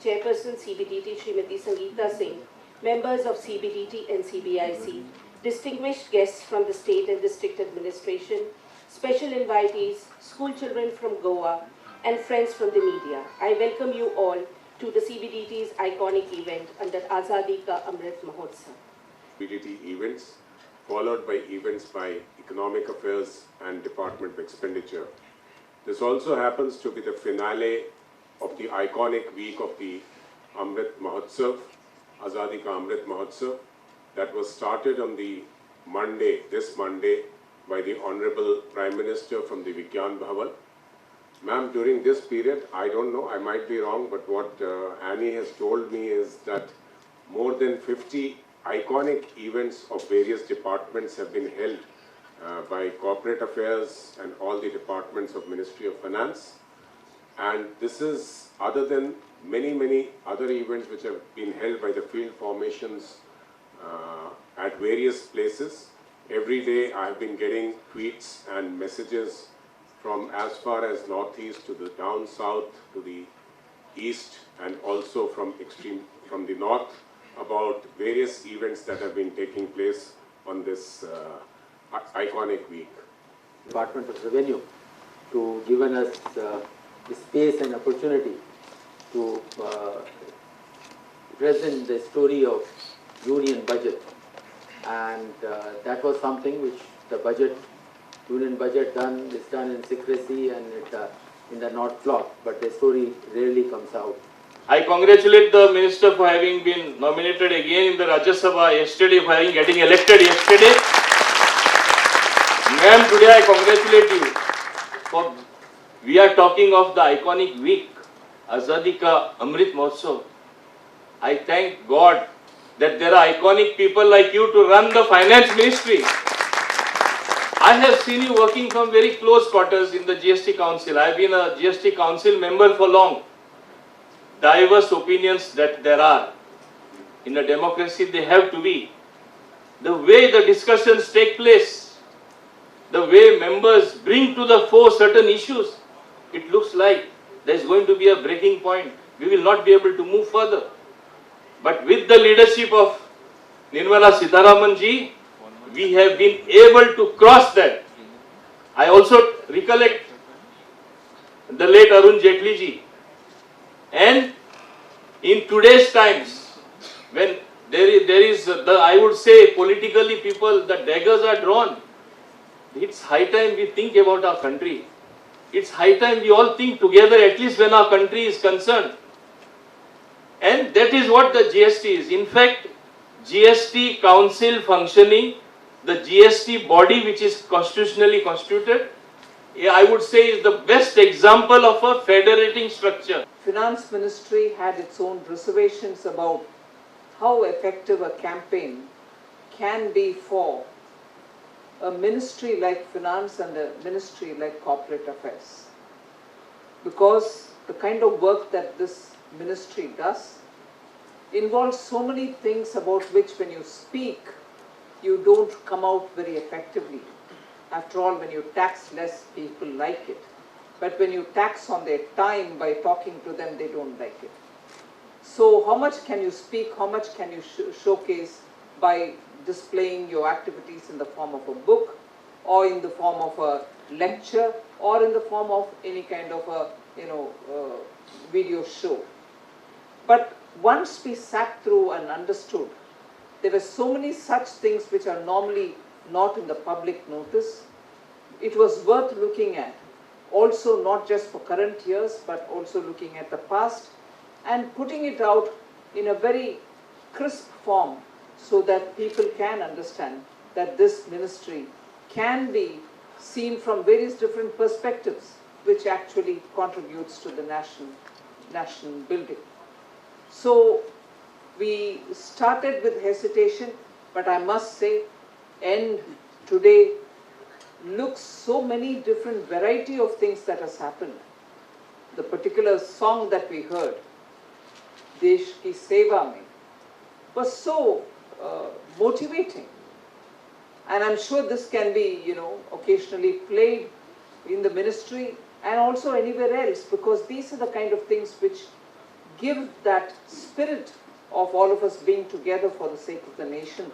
Chairperson CBDT Srimati Sangeeta Singh, members of CBDT and CBIC, distinguished guests from the state and district administration, special invitees, school children from Goa, and friends from the media. I welcome you all to the CBDT's iconic event under Azadi Ka Amrit Mahotsav. CBDT events, followed by events by Economic Affairs and Department of Expenditure. This also happens to be the finale of the iconic week of the Amrit Mahotsav, Azadi Ka Amrit Mahotsav, that was started on the Monday, this Monday, by the Honorable Prime Minister from the Vigyan Bhavan. Ma'am, during this period, I don't know, I might be wrong, but what Annie has told me is that more than 50 iconic events of various departments have been held by Corporate Affairs and all the departments of Ministry of Finance. And this is other than many other events which have been held by the field formations at various places. Every day I have been getting tweets and messages from as far as northeast to the down south to the east, and also from the north, about various events that have been taking place on this iconic week. Department of Revenue to given us the space and opportunity to present the story of union budget, and that was something which the union budget is done in secrecy and in the North Block, but the story rarely comes out. I congratulate the Minister for having been nominated again in the Rajya Sabha yesterday, for getting elected yesterday. Ma'am, today I congratulate you for, we are talking of the iconic week, Azadi Ka Amrit Mahotsav. I thank God that there are iconic people like you to run the Finance Ministry. I have seen you working from very close quarters in the GST Council. I have been a GST Council member for long. Diverse opinions that there are. In a democracy, they have to be. The way the discussions take place, the way members bring to the fore certain issues, it looks like there is going to be a breaking point. We will not be able to move further. But with the leadership of Nirmala Sitharaman ji, we have been able to cross that. I also recollect the late Arun Jaitley ji. And in today's times, when there is I would say politically people, the daggers are drawn, it's high time we think about our country. It's high time we all think together, at least when our country is concerned. And that is what the GST is. In fact, GST Council functioning, the GST body which is constitutionally constituted, I would say is the best example of a federating structure. Finance Ministry had its own reservations about how effective a campaign can be for a ministry like Finance and a ministry like Corporate Affairs. Because the kind of work that this ministry does involves so many things about which when you speak, you don't come out very effectively. After all, when you tax less, people like it. But when you tax on their time by talking to them, they don't like it. So how much can you speak, how much can you showcase by displaying your activities in the form of a book, or in the form of a lecture, or in the form of any kind of a video show. But once we sat through and understood, there were so many such things which are normally not in the public notice. It was worth looking at, also not just for current years, but also looking at the past and putting it out in a very crisp form so that people can understand that this ministry can be seen from various different perspectives, which actually contributes to the national building. So we started with hesitation, but I must say, and today looks so many different variety of things that has happened. The particular song that we heard, Desh Ki Seva Mein, was so motivating. And I'm sure this can be, occasionally played in the ministry and also anywhere else, because these are the kind of things which give that spirit of all of us being together for the sake of the nation